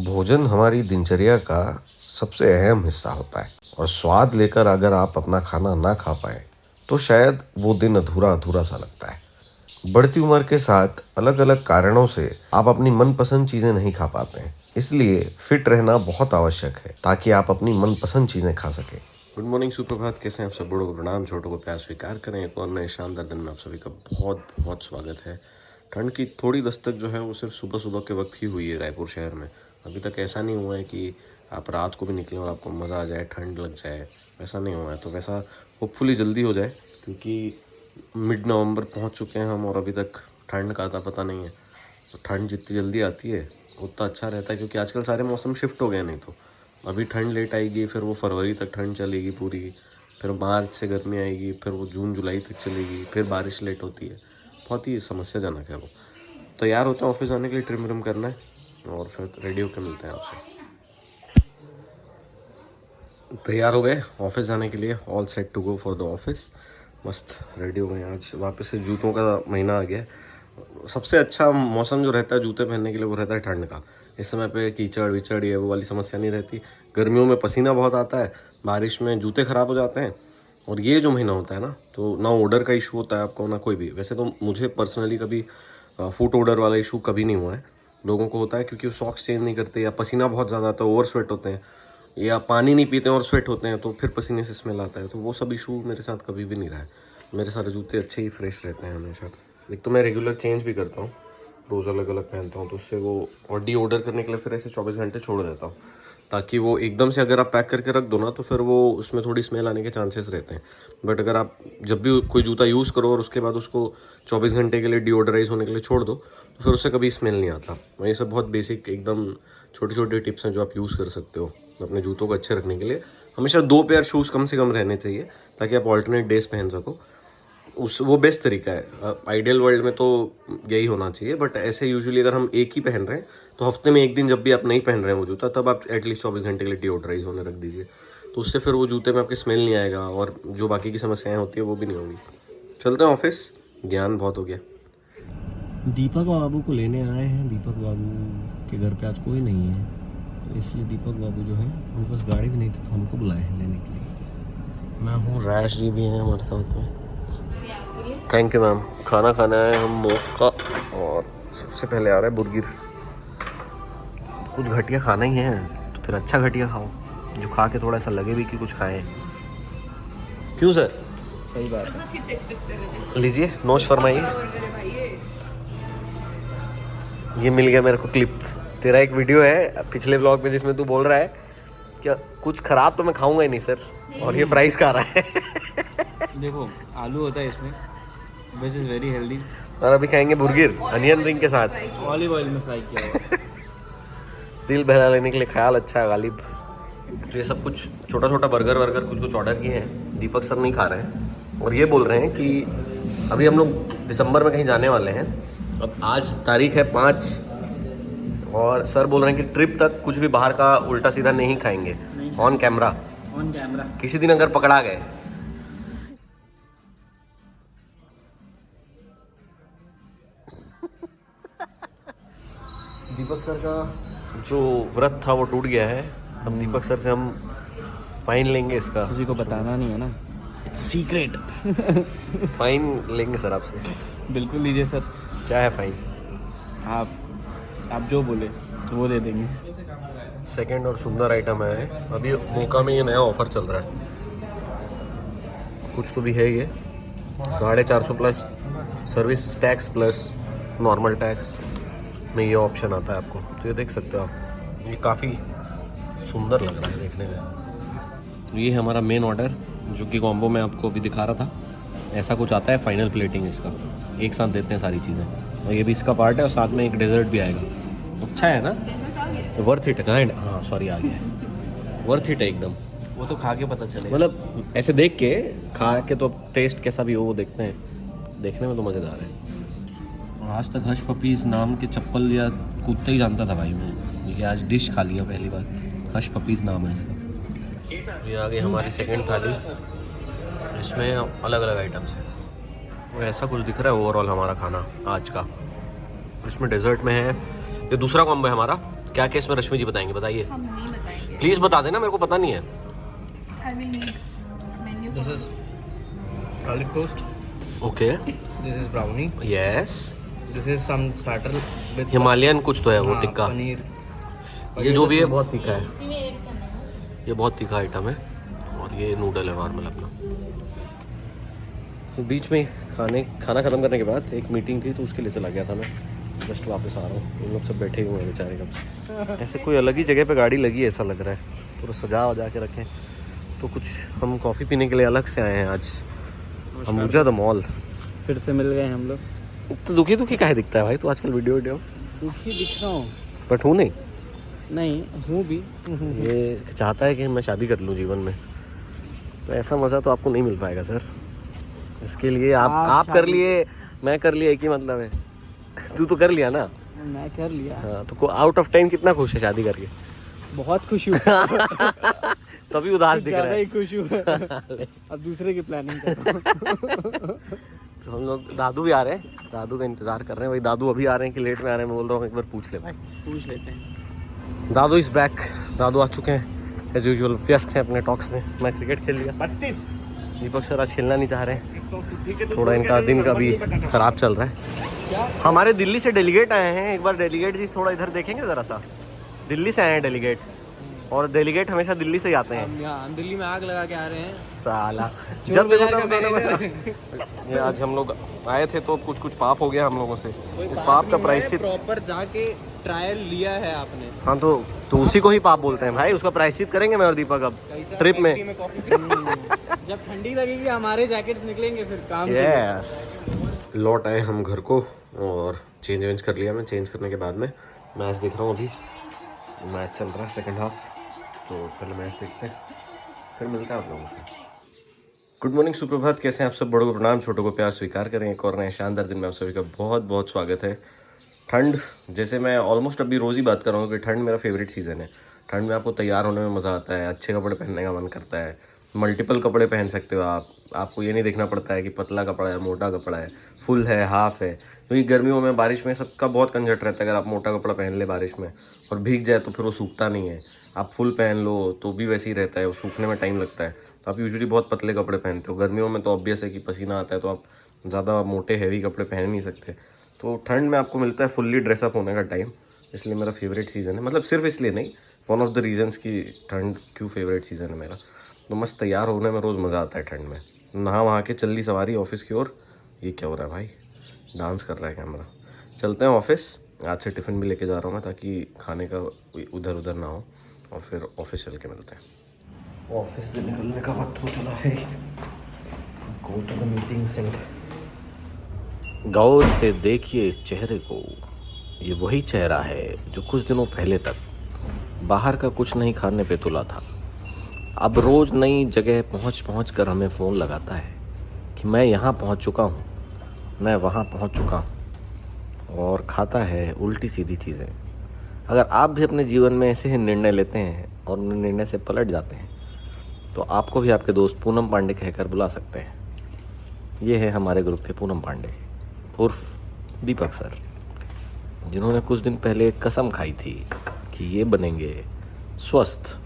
भोजन हमारी दिनचर्या का सबसे अहम हिस्सा होता है और स्वाद लेकर अगर आप अपना खाना ना खा पाए तो शायद वो दिन अधूरा अधूरा सा लगता है। बढ़ती उम्र के साथ अलग अलग कारणों से आप अपनी मनपसंद चीज़ें नहीं खा पाते हैं, इसलिए फिट रहना बहुत आवश्यक है ताकि आप अपनी मनपसंद चीज़ें खा सकें। गुड मॉर्निंग, सुप्रभात। कैसे हैं आप सब? बड़ों को प्रणाम, छोटों को प्यार स्वीकार करें। एक और नए शानदार दिन में आप सभी का बहुत बहुत स्वागत है। ठंड की थोड़ी दस्तक जो है वो सिर्फ सुबह सुबह के वक्त ही हुई है रायपुर शहर में। अभी तक ऐसा नहीं हुआ है कि आप रात को भी निकलें और आपको मज़ा आ जाए, ठंड लग जाए, वैसा नहीं हुआ है। तो वैसा होपफुली जल्दी हो जाए, क्योंकि मिड नवंबर पहुंच चुके हैं हम और अभी तक ठंड का आता पता नहीं है। तो ठंड जितनी जल्दी आती है उतना अच्छा रहता है, क्योंकि आजकल सारे मौसम शिफ्ट हो गए। नहीं तो अभी ठंड लेट आएगी, फिर वो फरवरी तक ठंड चलेगी पूरी, फिर मार्च से गर्मी आएगी, फिर वो जून जुलाई तक चलेगी, फिर बारिश लेट होती है। बहुत ही समस्याजनक है वो। तैयार होते हैं ऑफिस जाने के लिए, ट्रिम व्रिम करना है और फिर रेडी होकर मिलते हैं आपसे। तैयार हो गए ऑफिस जाने के लिए, all set to go for the office. मस्त रेडी हो गए। आज वापस से जूतों का महीना आ गया। सबसे अच्छा मौसम जो रहता है जूते पहनने के लिए वो रहता है ठंड का। इस समय पे कीचड़ विचड़ ये वो वाली समस्या नहीं रहती। गर्मियों में पसीना बहुत आता है, बारिश में जूते ख़राब हो जाते हैं। और ये जो महीना होता है ना, तो ना ओडर का इशू होता है आपको, ना कोई भी। वैसे तो मुझे पर्सनली कभी फुट ओडर वाला इशू कभी नहीं हुआ है। लोगों को होता है क्योंकि वो सॉक्स चेंज नहीं करते, या पसीना बहुत ज़्यादा आता है, ओवर स्वेट होते हैं, या पानी नहीं पीते हैं और स्वेट होते हैं, तो फिर पसीने से स्मेल आता है। तो वो सब इशू मेरे साथ कभी भी नहीं रहा है। मेरे सारे जूते अच्छे ही फ्रेश रहते हैं हमेशा। एक तो मैं रेगुलर चेंज भी करता हूँ, रोज़ अलग अलग पहनता हूँ, तो उससे वो और डी ऑर्डर करने के लिए फिर ऐसे 24 घंटे छोड़ देता हूँ, ताकि वो एकदम से अगर आप पैक करके रख दो ना तो फिर वो उसमें थोड़ी स्मेल आने के चांसेस रहते हैं। बट अगर आप जब भी कोई जूता यूज़ करो और उसके बाद उसको 24 घंटे के लिए डीओडराइज होने के लिए छोड़ दो, तो फिर उससे कभी स्मेल नहीं आता। ये सब बहुत बेसिक एकदम छोटी छोटी टिप्स हैं जो आप यूज़ कर सकते हो अपने जूतों को अच्छे रखने के लिए। हमेशा 2 पेयर शूज़ कम से कम रहने चाहिए, ताकि आप ऑल्टरनेट डेज पहन सको। वो बेस्ट तरीका है। आइडियल वर्ल्ड में तो यही होना चाहिए, बट ऐसे यूजुअली अगर हम एक ही पहन रहे हैं तो हफ्ते में एक दिन जब भी आप नहीं पहन रहे हैं वो जूता, तब आप एटलीस्ट 24 घंटे के लिए डीओडराइज होने रख दीजिए। तो उससे फिर वो जूते में आपके स्मेल नहीं आएगा और जो बाकी की समस्याएं होती है वो भी नहीं होंगी। चलते हैं ऑफिस, ज्ञान बहुत हो गया। दीपक बाबू को लेने आए हैं। दीपक बाबू के घर पे आज कोई नहीं है, तो इसलिए दीपक बाबू जो है उनके पास गाड़ी भी नहीं थी, तो हमको बुलाए हैं लेने के लिए। मैं हूँ, रैश जी भी हैं हमारे साथ में। Thank you ma'am. खाना खाना है हम मोका, और सबसे पहले आ रहा है बुर्गिर। कुछ घटिया खाना ही है तो फिर अच्छा घटिया खाओ, जो खा के थोड़ा सा लगे भी कि कुछ खाएं। क्यों सर? सही बात। लीजिए, नोश फरमाइए। ये मिल गया मेरे को क्लिप। तेरा एक वीडियो है पिछले ब्लॉग में जिसमें तू बोल रहा है क्या कुछ खराब तो मैं खाऊंगा ही नहीं सर, और ये फ्राइज खा रहा है। देखो, आलू होता है इसमें, विच इज़ वेरी हेल्दी। और अभी खाएंगे बुर्गिर अनियन रिंग के साथ, ऑलिव ऑयल में फ्राई किया हुआ। दिल बहला लेने के लिए ख्याल अच्छा है गालिब। तो ये सब कुछ छोटा छोटा बर्गर वर्गर कुछ कुछ ऑर्डर किए हैं। दीपक सर नहीं खा रहे हैं और ये बोल रहे हैं कि अभी हम लोग दिसंबर में कहीं जाने वाले हैं। अब आज तारीख है 5, और सर बोल रहे हैं कि ट्रिप तक कुछ भी बाहर का उल्टा सीधा नहीं खाएंगे। On camera, on camera. किसी दिन अगर पकड़ा गए। दीपक सर का जो व्रत था वो टूट गया है। अब दीपक सर से हम फाइन लेंगे इसका। किसी को बताना नहीं है ना, इट्स सीक्रेट। फाइन लेंगे सर आपसे। बिल्कुल लीजिए सर। क्या है फाइन? आप जो बोले तो वो दे देंगे। सेकंड और सुंदर आइटम है। अभी मोका में ये नया ऑफर चल रहा है, कुछ तो भी है ये 450 plus service tax plus normal tax में ये ऑप्शन आता है आपको। तो ये देख सकते हो आप, ये काफ़ी सुंदर लग रहा है देखने में। ये है हमारा मेन ऑर्डर, जो कि कॉम्बो में आपको अभी दिखा रहा था। ऐसा कुछ आता है फाइनल प्लेटिंग इसका, एक साथ देते हैं सारी चीज़ें, और ये भी इसका पार्ट है, और साथ में एक डेजर्ट भी आएगा। अच्छा है ना, वर्थ इट है। हाँ सॉरी, आ गया है, वर्थ इट है एकदम। वो तो खा के पता चलेगा। मतलब ऐसे देख के, खा के तो टेस्ट कैसा भी हो वो देखते हैं, देखने में तो मज़ेदार है। आज तक हश पपीज़ नाम के चप्पल या कुत्ते ही जानता था भाई मैं, क्योंकि आज डिश खा लिया पहली बार। हश पपीज़ नाम है इसका। ये आ गई हमारी सेकंड थाली, इसमें अलग अलग आइटम्स हैं। वो ऐसा कुछ दिख रहा है ओवरऑल हमारा खाना आज का। इसमें डेजर्ट में है, ये दूसरा कॉम्बो है हमारा, क्या क्या इसमें रश्मि जी बताएंगे, बताइए हम नहीं बताएंगे। प्लीज़, बता देना, मेरे को पता नहीं है। I will need menu. This is garlic toast. Okay, This is brownie. Yes, This is some starter with Himalayan कुछ तो है वो हाँ, टिक्का। पनीर। ये जो भी है बहुत तीखा है, ये बहुत तीखा आइटम है। और ये नूडल है नॉर्मल अपना। तो बीच में खाना ख़त्म करने के बाद एक मीटिंग थी तो उसके लिए चला गया था मैं, जस्ट वापस आ रहा हूँ। इन लोग सब बैठे हुए हैं बेचारे कब से। ऐसे कोई अलग ही जगह पे गाड़ी लगी है ऐसा लग रहा है, पूरा सजा वजा के रखें। तो कुछ हम कॉफ़ी पीने के लिए अलग से आए हैं आज, अम्बुजा द मॉल। फिर से मिल गए हम लोग। तो दुखी दुखी काहे दिखता है भाई तू आजकल वीडियो दुखी दिख रहा हूँ। बट हूँ नहीं, हूँ भी। ये चाहता है कि मैं शादी कर लूँ जीवन में, तो ऐसा मज़ा तो आपको नहीं मिल पाएगा सर। इसके लिए आप कर लिए, मैं कर लिया, एक ही मतलब है। तू तो कर लिया ना। मैं कर लिया। हाँ, तो आउट ऑफ 10 कितना खुश है शादी करके? बहुत खुश हूँ। तभी उदास दिख रहा है। खुश हूँ। अब दूसरे की प्लानिंग कर रहा हूँ। तो हम लोग, दादू भी आ रहे हैं, दादू का इंतजार कर रहे हैं भाई। दादू अभी आ रहे हैं कि लेट में आ रहे हैं, मैं बोल रहा हूँ एक बार पूछ ले भाई। पूछ लेते हैं। दादू इस बैक, दादू आ चुके हैं एज यूजुअल, व्यस्त हैं अपने टॉक्स में। मैं क्रिकेट खेल लिया, दीपक सर आज खेलना नहीं चाह रहे हैं, थोड़ा इनका दिन का भी खराब चल रहा है। हमारे दिल्ली से डेलीगेट आए हैं, एक बार डेलीगेट जी थोड़ा इधर देखेंगे ज़रा सा। दिल्ली से आए हैं डेलीगेट, और डेलीगेट हमेशा दिल्ली से ही आते हैं। हम दिल्ली में आग लगा के आ रहे हैं साला जब देखो तब ये आज हम लोग आए थे तो कुछ पाप हो गया हम लोगों से। इस पाप का प्रायश्चित प्रॉपर जाके ट्रायल लिया है आपने। हाँ, तो उसी को ही पाप बोलते हैं भाई। उसका प्रायश्चित करेंगे मैं और दीपक अब ट्रिप में। जब ठंडी लगेगी हमारे जैकेट्स निकलेंगे फिर काम। यस, लौट आए हम घर को और चेंज कर लिया। मैं चेंज करने के बाद में मैच देख रहा हूँ। अभी मैच चल रहा है सेकंड हाफ, तो पहले मैच देखते हैं फिर मिलते हैं आप लोगों से। गुड मॉर्निंग, सुप्रभात, कैसे हैं आप सब? बड़ों को प्रणाम, छोटों को प्यार स्वीकार करें। एक और नए शानदार दिन में आप सभी का बहुत बहुत स्वागत है। ठंड, जैसे मैं ऑलमोस्ट अभी रोज़ ही बात कर रहा हूँ कि ठंड मेरा फेवरेट सीज़न है। ठंड में आपको तैयार होने में मज़ा आता है, अच्छे कपड़े पहनने का मन करता है, मल्टीपल कपड़े पहन सकते हो आप। आपको ये नहीं देखना पड़ता है कि पतला कपड़ा है, मोटा कपड़ा है, फुल है, हाफ है। क्योंकि गर्मियों में, बारिश में सबका बहुत कंजट रहता है। अगर आप मोटा कपड़ा पहन ले बारिश में और भीग जाए तो फिर वो सूखता नहीं है। आप फुल पहन लो तो भी वैसे ही रहता है, वो सूखने में टाइम लगता है। तो आप यूजुअली बहुत पतले कपड़े पहनते हो। गर्मियों में तो ऑब्वियस है कि पसीना आता है, तो आप ज़्यादा मोटे हैवी कपड़े पहन नहीं सकते। तो ठंड में आपको मिलता है फुल्ली ड्रेसअप होने का टाइम, इसलिए मेरा फेवरेट सीज़न है। मतलब सिर्फ इसलिए नहीं, वन ऑफ द रीजंस कि ठंड क्यों फेवरेट सीज़न है मेरा। तो मस्त तैयार होने में रोज़ मज़ा आता है ठंड में। नहा वहाँ के चल ली सवारी ऑफिस की ओर। ये क्या हो रहा है भाई, डांस कर रहा है कैमरा। चलते हैं ऑफिस। आज से टिफ़िन भी लेके जा रहा हूँ मैं, ताकि खाने का उधर उधर ना हो। और फिर ऑफिस चल के मिलते हैं। ऑफिस से निकलने का वक्त हो चला है। Go to the meeting centre. गौर से देखिए इस चेहरे को, ये वही चेहरा है जो कुछ दिनों पहले तक बाहर का कुछ नहीं खाने पे तुला था। अब रोज़ नई जगह पहुंच कर हमें फ़ोन लगाता है कि मैं यहाँ पहुंच चुका हूँ, मैं वहाँ पहुंच चुका हूँ, और खाता है उल्टी सीधी चीज़ें। अगर आप भी अपने जीवन में ऐसे ही निर्णय लेते हैं और उन निर्णय से पलट जाते हैं, तो आपको भी आपके दोस्त पूनम पांडे कहकर बुला सकते हैं। ये है हमारे ग्रुप के पूनम पांडे उर्फ दीपक सर, जिन्होंने कुछ दिन पहले एक कसम खाई थी कि ये बनेंगे स्वस्थ,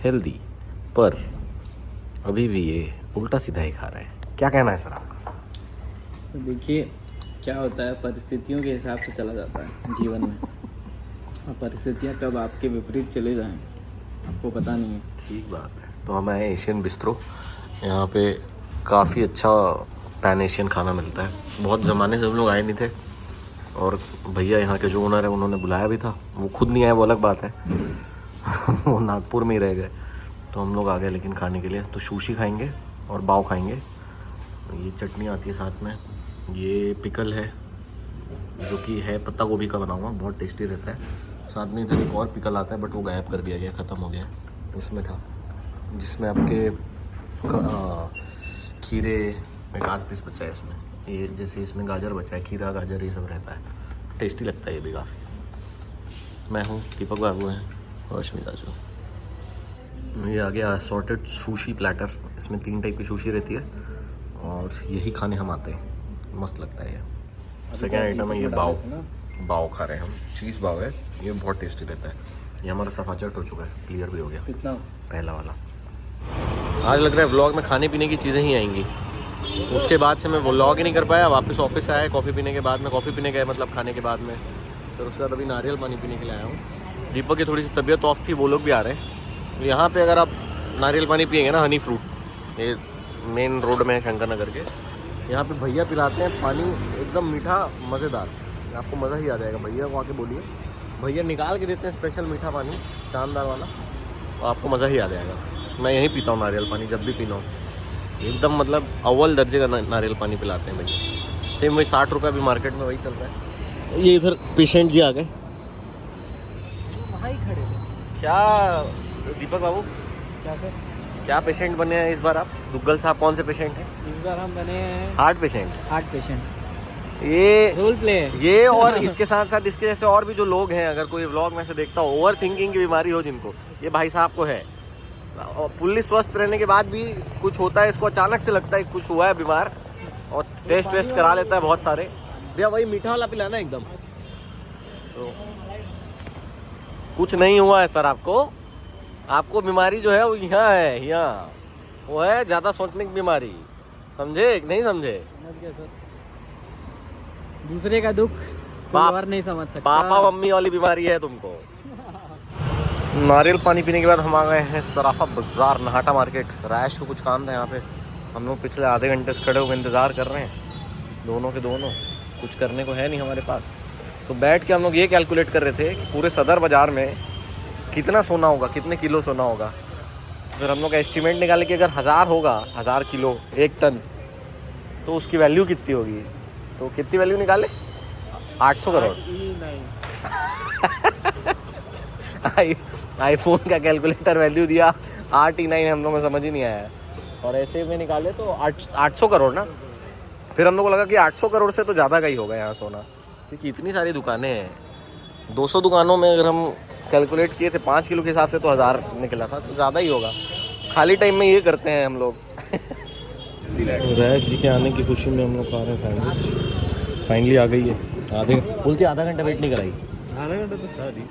हेल्दी, पर अभी भी ये उल्टा सीधा ही खा रहे हैं। क्या कहना है सर आपका? तो देखिए क्या होता है, परिस्थितियों के हिसाब से चला जाता है जीवन में। और परिस्थितियाँ कब आपके विपरीत चले जाएं आपको पता नहीं है। ठीक बात है। तो हम आए एशियन बिस्ट्रो। यहाँ पे काफ़ी अच्छा पैन एशियन खाना मिलता है। बहुत ज़माने से हम लोग आए नहीं थे, और भैया यहाँ के जो ओनर है उन्होंने बुलाया भी था। वो खुद नहीं आए वो अलग बात है। वो नागपुर में ही रह गए, तो हम लोग आ गए लेकिन खाने के लिए। तो सुशी खाएंगे और बाव खाएंगे। ये चटनी आती है साथ में, ये पिकल है जो कि है पत्ता गोभी का बना हुआ, बहुत टेस्टी रहता है। साथ में इधर एक और पिकल आता है, बट वो गायब कर दिया गया, ख़त्म हो गया। उसमें था, जिसमें आपके खीरे एक आध पीस बचा है इसमें। ये जैसे इसमें गाजर बचा है, खीरा गाजर ये सब रहता है, टेस्टी लगता है ये भी काफ़ी। मैं हूँ, दीपक बाबू हैं और अश्मिता जो। ये आ गया सॉर्टेड सुशी प्लेटर। इसमें 3 टाइप की सुशी रहती है और यही खाने हम आते हैं, मस्त लगता है ये। सेकेंड आइटम है ये बाव खा रहे हैं हम, चीज़ बाव है, ये बहुत टेस्टी रहता है। ये हमारा सफाचट हो चुका है, क्लियर भी हो गया कितना पहला वाला। आज लग रहा है व्लॉग में खाने पीने की चीज़ें ही आएंगी। उसके बाद से मैं व्लॉग ही नहीं कर पाया, वापस ऑफिस आया कॉफ़ी पीने के बाद में, कॉफ़ी पीने गए मतलब खाने के बाद में, फिर उसके बाद अभी नारियल पानी पीने के लिए आया हूँ। दीपक की थोड़ी सी तबीयत ऑफ थी, वो लोग भी आ रहे हैं। तो यहाँ पे अगर आप नारियल पानी पियेंगे ना, हनी फ्रूट, ये मेन रोड में है शंकर नगर के, यहाँ पे भैया पिलाते हैं पानी एकदम मीठा मज़ेदार, आपको मज़ा ही आ जाएगा। भैया को आके बोलिए, भैया निकाल के देते हैं स्पेशल मीठा पानी शानदार वाला, तो आपको मज़ा ही आ जाएगा। मैं यहीं पीता हूँ नारियल पानी जब भी पीना हूँ, एकदम मतलब अव्वल दर्जे का नारियल पानी पिलाते हैं भैया। सेम वही 60 रुपये अभी मार्केट में वही चल रहा है। ये इधर पेशेंट जी आ गए, वहाँ ही खड़े थे। क्या दीपक बाबू क्या सर? क्या पेशेंट बने हैं इस बार आप? दुग्गल साहब कौन से पेशेंट हैं? इस बार हम बने हैं हार्ट पेशेंट। Heart patient. ये रोल प्ले है ये और इसके साथ साथ इसके जैसे और भी जो लोग हैं, अगर कोई व्लॉग में से देखता हो, ओवर थिंकिंग की बीमारी हो जिनको, ये भाई साहब को है। और पुलिस स्वस्थ रहने के बाद भी कुछ होता है इसको, अचानक से लगता है कुछ हुआ है बीमार, और टेस्ट वेस्ट करा लेता है बहुत सारे। भैया वही मीठा वाला पिलाना एकदम। तो कुछ नहीं हुआ है सर आपको बीमारी जो है वो यहाँ है, यहाँ वो है ज़्यादा सोचने की बीमारी, समझे कि नहीं समझे? समझ गया सर। दूसरे का दुख कोई बाप- और नहीं समझ सकता। पापा मम्मी वाली बीमारी है तुमको। नारियल पानी पीने के बाद हम आ गए हैं सराफा बाज़ार, नहाटा मार्केट। रैश को कुछ काम था यहाँ पे, हम लोग पिछले आधे घंटे से खड़े हुए इंतज़ार कर रहे हैं, दोनों के दोनों। कुछ करने को है नहीं हमारे पास, तो बैठ के हम लोग ये कैलकुलेट कर रहे थे कि पूरे सदर बाज़ार में कितना सोना होगा, कितने किलो सोना होगा। फिर हम लोग का एस्टिमेट निकाले कि अगर 1000 होगा, 1000 किलो 1 टन, तो उसकी वैल्यू कितनी होगी। तो कितनी वैल्यू निकाले? 800 करोड़। आईफोन का कैलकुलेटर वैल्यू दिया 8E9, हम लोग को समझ ही नहीं आया। और ऐसे में निकाले तो 800 करोड़ ना। फिर हम लोग को लगा कि 800 करोड़ से तो ज़्यादा का ही होगा यहाँ सोना, क्योंकि इतनी सारी दुकानें हैं। 200 दुकानों में अगर हम कैलकुलेट किए थे 5 किलो के हिसाब से, तो 1000 निकला था, तो ज़्यादा ही होगा। खाली टाइम में ये करते हैं हम लोग। रैश जी के आने की खुशी में हम लोग खा रहे हैं सैंडविच। फाइनली आ गई है। बोल के आधा घंटा वेट नहीं कराई, आधा घंटा तो था दी।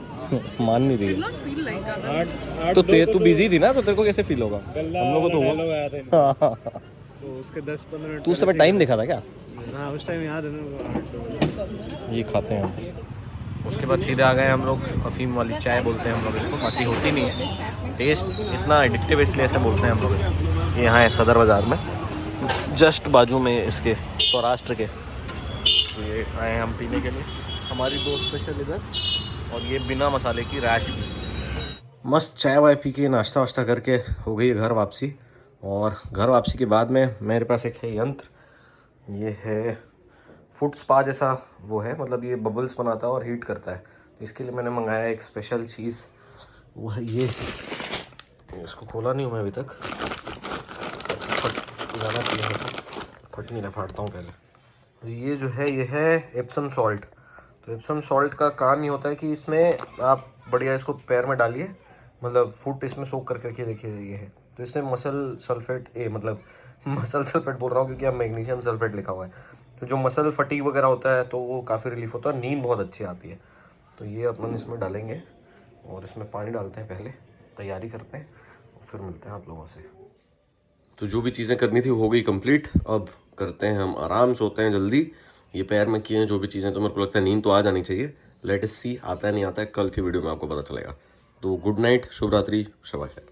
मान नहीं रही। not feel like that. तो तू बिजी थी ना, तो तेरे को कैसे फील होगा? हम लोग को तो हुआ। तो उसके 10-15 मिनट तू उस समय टाइम देखा था क्या? हाँ, उस टाइम याद है ना। ये खाते हैं हम। उसके बाद सीधे आ गए हम लोग अफीम वाली चाय, बोलते हैं हम लोग इसको, बाकी होती नहीं है। टेस्ट इतना एडिक्टिव इसलिए ऐसे बोलते हैं हम लोग इसको। ये यहाँ है सदर बाज़ार में, जस्ट बाजू में इसके सौराष्ट्र के। तो ये आए हम पीने के लिए, हमारी दो स्पेशल इधर, और ये बिना मसाले की रैश की। मस्त चाय वाय पी के नाश्ता वाश्ता करके हो गई घर वापसी। और घर वापसी के बाद में मेरे पास एक है यंत्र, ये है फुट स्पा जैसा वो है, मतलब ये बबल्स बनाता है और हीट करता है। तो इसके लिए मैंने मंगाया एक स्पेशल चीज़, वो है ये। इसको खोला नहीं हूँ मैं अभी तक, ऐसे फट जाना चाहिए, ऐसे फट नहीं रहा, फाड़ता हूँ पहले। तो ये जो है ये है एप्सम सॉल्ट। तो एप्सम सॉल्ट का काम ये होता है कि इसमें आप बढ़िया इसको पैर में डालिए, मतलब फुट इसमें सोक करके रखिए। देखिए ये है, तो इससे मसल सल्फेट मतलब मसल सल्फेट बोल रहा हूँ क्योंकि अब मैग्नीशियम सल्फेट लिखा हुआ है। तो जो मसल फटीग वगैरह होता है तो वो काफ़ी रिलीफ होता है, नींद बहुत अच्छी आती है। तो ये अपन इसमें डालेंगे और इसमें पानी डालते हैं, पहले तैयारी करते हैं और फिर मिलते हैं आप लोगों से। तो जो भी चीज़ें करनी थी वो हो गई कंप्लीट। अब करते हैं हम आराम, सोते हैं जल्दी। ये पैर में किए हैं जो भी चीज़ें, तो मेरे को लगता है नींद तो आ जानी चाहिए। लेट अस सी, आता है नहीं आता है, कल की वीडियो में आपको पता चलेगा। तो गुड नाइट, शुभ रात्रि, शब खैर।